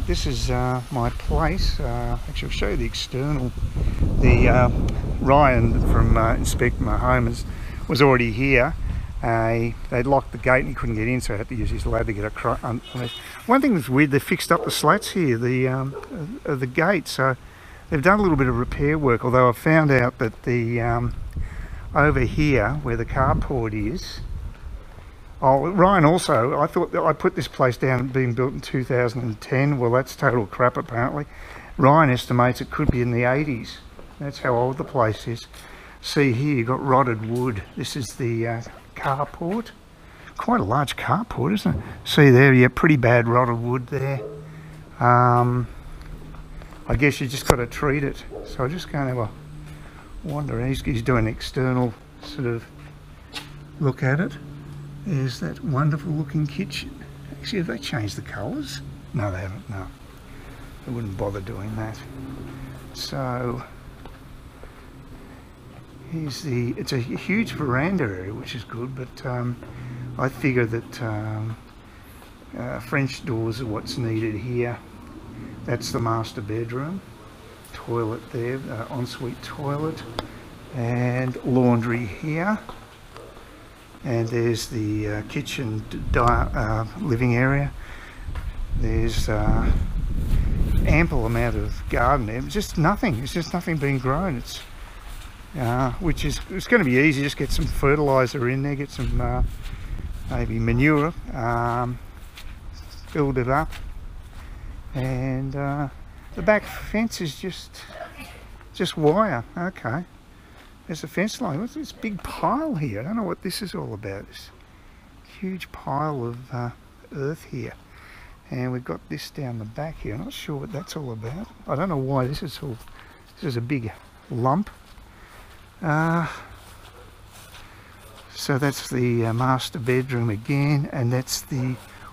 this is my place. Actually, I'll show you the external. The Ryan from inspecting my home was already here. They'd locked the gate and he couldn't get in, so I had to use his ladder to get across. One thing that's weird, they fixed up the slats here, the gate, so they've done a little bit of repair work. Although I found out that the over here where the carport is. Oh, Ryan also, I thought that I put this place down being built in 2010. Well, that's total crap apparently. Ryan estimates it could be in the 80s. That's how old the place is. See here, you've got rotted wood. This is the carport. Quite a large carport, isn't it? See there, yeah, pretty bad rotted wood there. I guess you just got to treat it. So I'm just going to have a wander. He's doing an external sort of look at it. There's that wonderful looking kitchen. Actually, have they changed the colours? No, they haven't, no. They wouldn't bother doing that. So, here's it's a huge veranda area, which is good, but I figure that French doors are what's needed here. That's the master bedroom. Toilet there, ensuite toilet, and laundry here. And there's the kitchen living area. There's ample amount of garden there. It's just nothing. It's just nothing being grown. It's it's going to be easy. Just get some fertilizer in there. Get some maybe manure. Build it up. And the back fence is just wire. Okay. There's a fence line. What's this big pile here? I don't know what this is all about. This huge pile of earth here. And we've got this down the back here. I'm not sure what that's all about. I don't know why this is all... This is a big lump. So that's the master bedroom again. And that's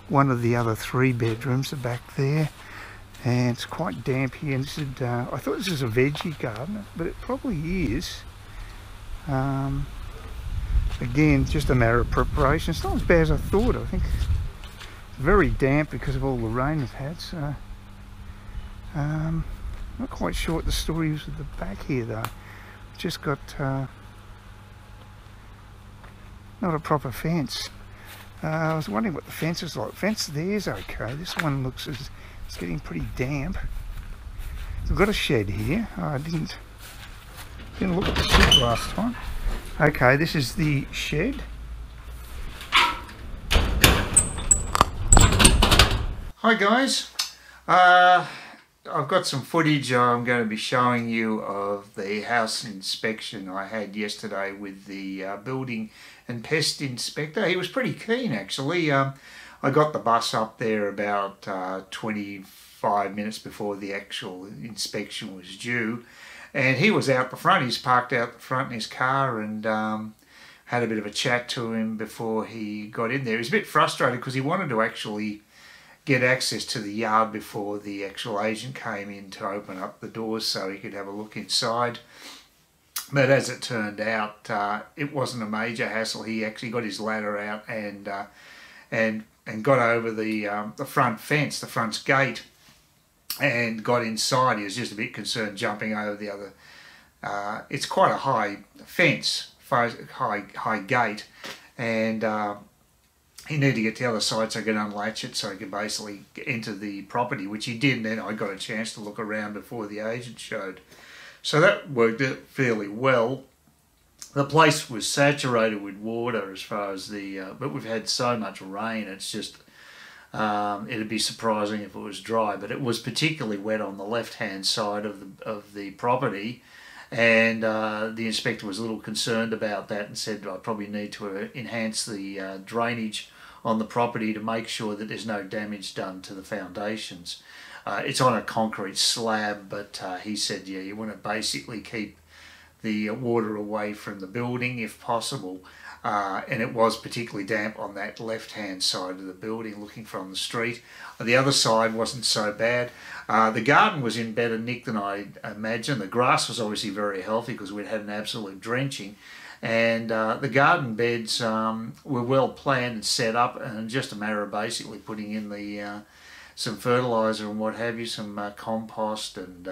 one of the other 3 bedrooms are back there. And it's quite damp here. And this is, I thought this was a veggie garden, but it probably is. Again, just a matter of preparation. It's not as bad as I thought. I think it's very damp because of all the rain we've had. So, not quite sure what the story is at the back here, though. Just got not a proper fence. I was wondering what the fence is like. The fence there's okay. This one looks as it's getting pretty damp. We've got a shed here. Oh, I didn't look at the shed last time. Okay, this is the shed. Hi guys. I've got some footage I'm going to be showing you of the house inspection I had yesterday with the building and pest inspector. He was pretty keen actually. I got the bus up there about 25 minutes before the actual inspection was due. And he was out the front. He's parked out the front in his car and had a bit of a chat to him before he got in there. He was a bit frustrated because he wanted to actually get access to the yard before the actual agent came in to open up the doors so he could have a look inside. But as it turned out, it wasn't a major hassle. He actually got his ladder out and got over the front fence, the front gate, and got inside. He was just a bit concerned jumping over the other. It's quite a high fence, high gate, and he needed to get to the other side so he could unlatch it so he could basically enter the property, which he did, and then I got a chance to look around before the agent showed. So that worked out fairly well. The place was saturated with water as far as but we've had so much rain, it's just, it'd be surprising if it was dry, but it was particularly wet on the left-hand side of the property, and the inspector was a little concerned about that and said I probably need to enhance the drainage on the property to make sure that there's no damage done to the foundations. It's on a concrete slab, but he said, yeah, you want to basically keep the water away from the building if possible. And it was particularly damp on that left-hand side of the building looking from the street. The other side wasn't so bad. The garden was in better nick than I imagined. The grass was obviously very healthy because we'd had an absolute drenching. And the garden beds were well planned and set up, and just a matter of basically putting in the some fertilizer and what have you, some compost and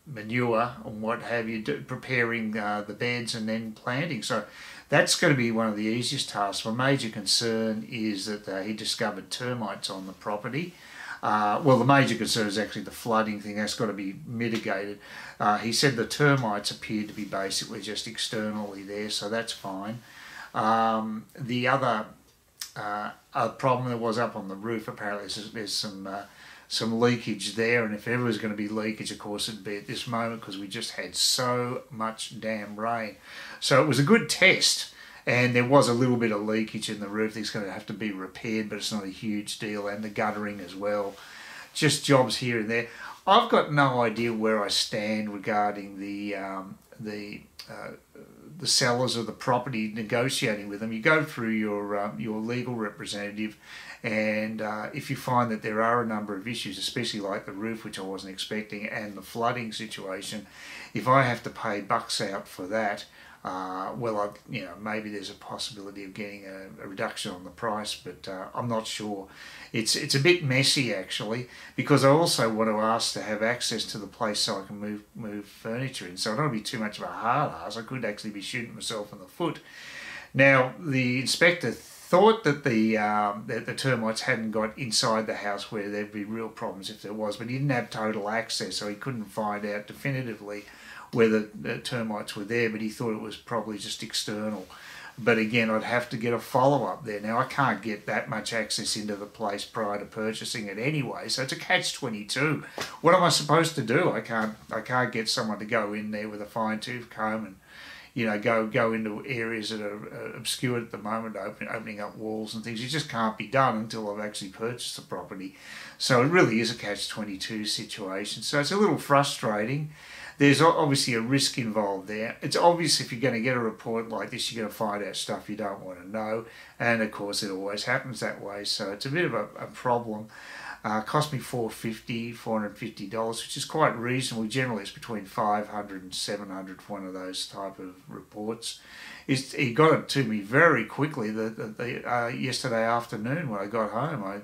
manure and what have you, preparing the beds and then planting. So that's going to be one of the easiest tasks. My major concern is that he discovered termites on the property. Well, the major concern is actually the flooding thing. That's got to be mitigated. He said the termites appeared to be basically just externally there, so that's fine. The other problem that was up on the roof, apparently there's some leakage there, and if ever was going to be leakage, of course it'd be at this moment, because we just had so much damn rain. So it was a good test, and there was a little bit of leakage in the roof that's going to have to be repaired, but it's not a huge deal, and the guttering as well. Just jobs here and there. I've got no idea where I stand regarding the sellers of the property, negotiating with them. You go through your legal representative, and if you find that there are a number of issues, especially like the roof, which I wasn't expecting, and the flooding situation, if I have to pay bucks out for that, well, maybe there's a possibility of getting a reduction on the price, but I'm not sure. It's a bit messy actually, because I also want to ask to have access to the place so I can move furniture in. So I don't want to be too much of a hard ass. I could actually be shooting myself in the foot. Now the inspector thought that the termites hadn't got inside the house where there'd be real problems if there was, but he didn't have total access, so he couldn't find out definitively whether the termites were there, but he thought it was probably just external. But again, I'd have to get a follow-up there. Now, I can't get that much access into the place prior to purchasing it anyway, so it's a catch-22. What am I supposed to do? I can't get someone to go in there with a fine-tooth comb and go into areas that are obscured at the moment, opening up walls and things. It just can't be done until I've actually purchased the property. So it really is a catch-22 situation. So it's a little frustrating. There's obviously a risk involved there. It's obvious if you're going to get a report like this, you're going to find out stuff you don't want to know. And of course, it always happens that way. So it's a bit of a problem. Cost me $450, which is quite reasonable. Generally, it's between $500 and $700 for one of those type of reports. He got it to me very quickly yesterday afternoon when I got home.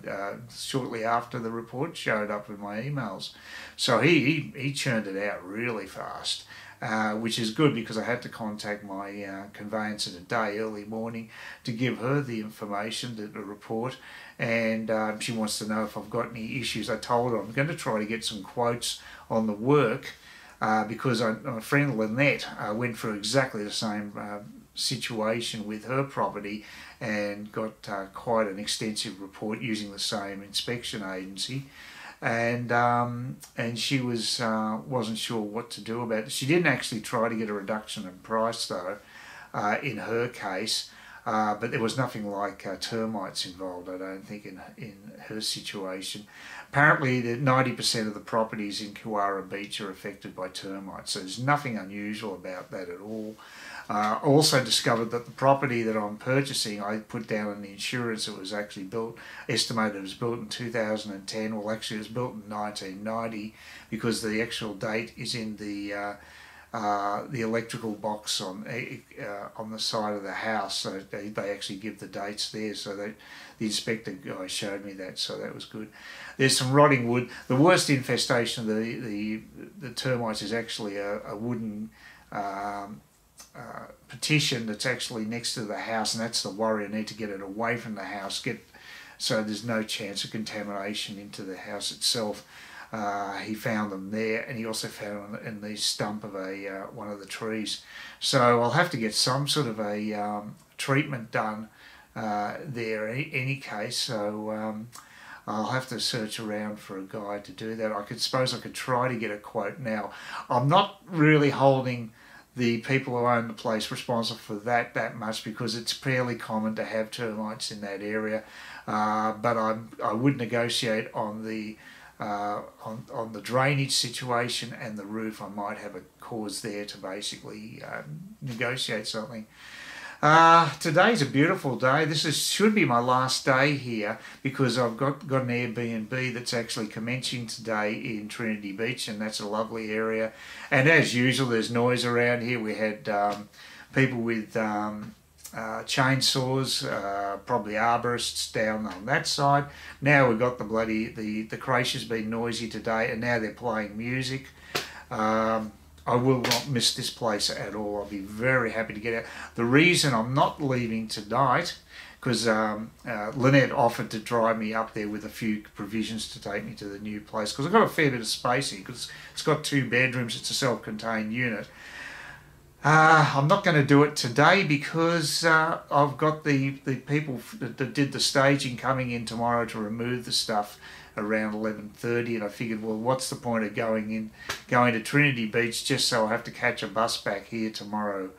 Shortly after the report showed up in my emails. So he churned it out really fast. Which is good, because I had to contact my conveyancer today early morning to give her the information, the report, and she wants to know if I've got any issues. I told her I'm going to try to get some quotes on the work, because my friend Lynette went through exactly the same situation with her property and got quite an extensive report using the same inspection agency. And she wasn't sure what to do about it. She didn't actually try to get a reduction in price though, in her case, but there was nothing like termites involved, I don't think, in her situation. Apparently 90% of the properties in Kewarra Beach are affected by termites, so there's nothing unusual about that at all. I also discovered that the property that I'm purchasing, I put down in the insurance, it was actually estimated it was built in 2010. Well, actually it was built in 1990, because the actual date is in the electrical box on the side of the house. So they actually give the dates there. So the inspector guy showed me that, so that was good. There's some rotting wood. The worst infestation of the termites is actually a wooden petition that's actually next to the house, and that's the worry. I need to get it away from the house, so there's no chance of contamination into the house itself. He found them there, and he also found them in the stump of one of the trees. So I'll have to get some sort of a treatment done there in any case. So I'll have to search around for a guy to do that. I suppose I could try to get a quote now. I'm not really holding the people who own the place responsible for that much, because it's fairly common to have termites in that area. But I would negotiate on the drainage situation and the roof. I might have a cause there to basically negotiate something. Today's a beautiful day. This should be my last day here, because I've got an Airbnb that's actually commencing today in Trinity Beach, and that's a lovely area. And as usual, there's noise around here. We had people with chainsaws, probably arborists down on that side. Now we've got the creche's been noisy today, and now they're playing music. I will not miss this place at all. I'll be very happy to get out. The reason I'm not leaving tonight, because Lynette offered to drive me up there with a few provisions to take me to the new place, because I've got a fair bit of space here, because it's got 2 bedrooms, it's a self-contained unit. I'm not going to do it today because I've got the people that did the staging coming in tomorrow to remove the stuff around 11:30, and I figured, well, what's the point of going to Trinity Beach just so I have to catch a bus back here tomorrow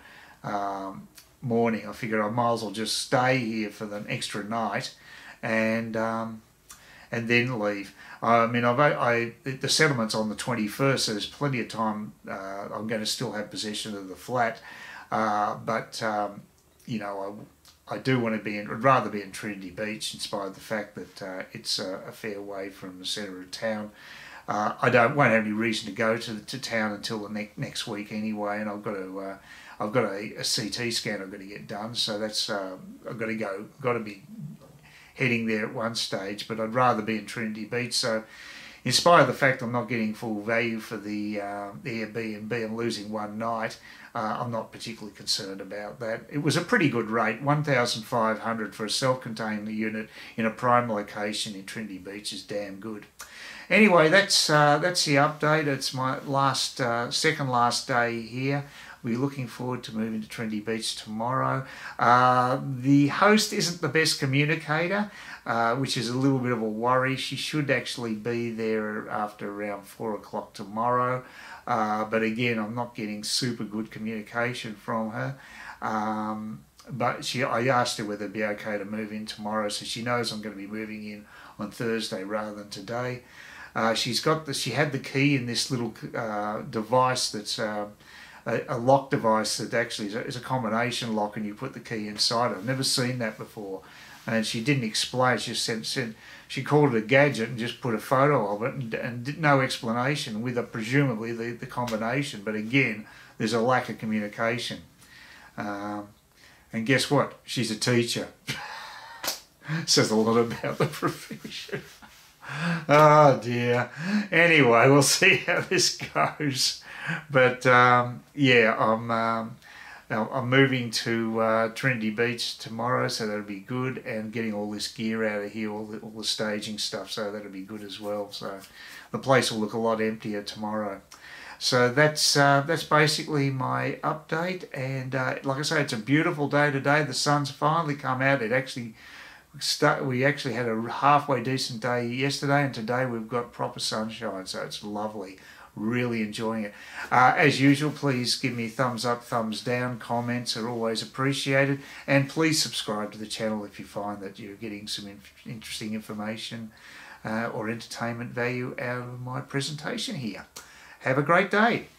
morning. I figured I might as well just stay here for the extra night and then leave. I mean, the settlement's on the 21st, so there's plenty of time. I'm going to still have possession of the flat, but you know, I do want to be in. I'd rather be in Trinity Beach, in spite of the fact that it's a fair way from the centre of town. I won't have any reason to go to town until the next week anyway, and I've got a CT scan I've got to get done, so that's I've got to be heading there at one stage, but I'd rather be in Trinity Beach. So in spite of the fact I'm not getting full value for the Airbnb and losing one night, I'm not particularly concerned about that. It was a pretty good rate, $1,500 for a self-contained unit in a prime location in Trinity Beach is damn good. Anyway, that's the update. It's my second last day here. We're looking forward to moving to Trinity Beach tomorrow. The host isn't the best communicator, which is a little bit of a worry. She should actually be there after around 4 o'clock tomorrow. But again, I'm not getting super good communication from her. But I asked her whether it'd be okay to move in tomorrow, so she knows I'm going to be moving in on Thursday rather than today. She had the key in this little device that's a lock device that actually is a combination lock, and you put the key inside it. I've never seen that before, and she didn't explain. She just said she called it a gadget and just put a photo of it and did no explanation with presumably the combination. But again, there's a lack of communication. And guess what? She's a teacher. Says a lot about the profession. Oh dear. Anyway, we'll see how this goes. But yeah, I'm moving to Trinity Beach tomorrow, so that'll be good, and getting all this gear out of here, all the staging stuff, so that'll be good as well. So the place will look a lot emptier tomorrow. So that's basically my update, and like I say, it's a beautiful day today. The sun's finally come out. We actually had a halfway decent day yesterday, and today we've got proper sunshine, so it's lovely. Really enjoying it. As usual, please give me thumbs up, thumbs down. Comments are always appreciated, and please subscribe to the channel if you find that you're getting some interesting information or entertainment value out of my presentation here. Have a great day.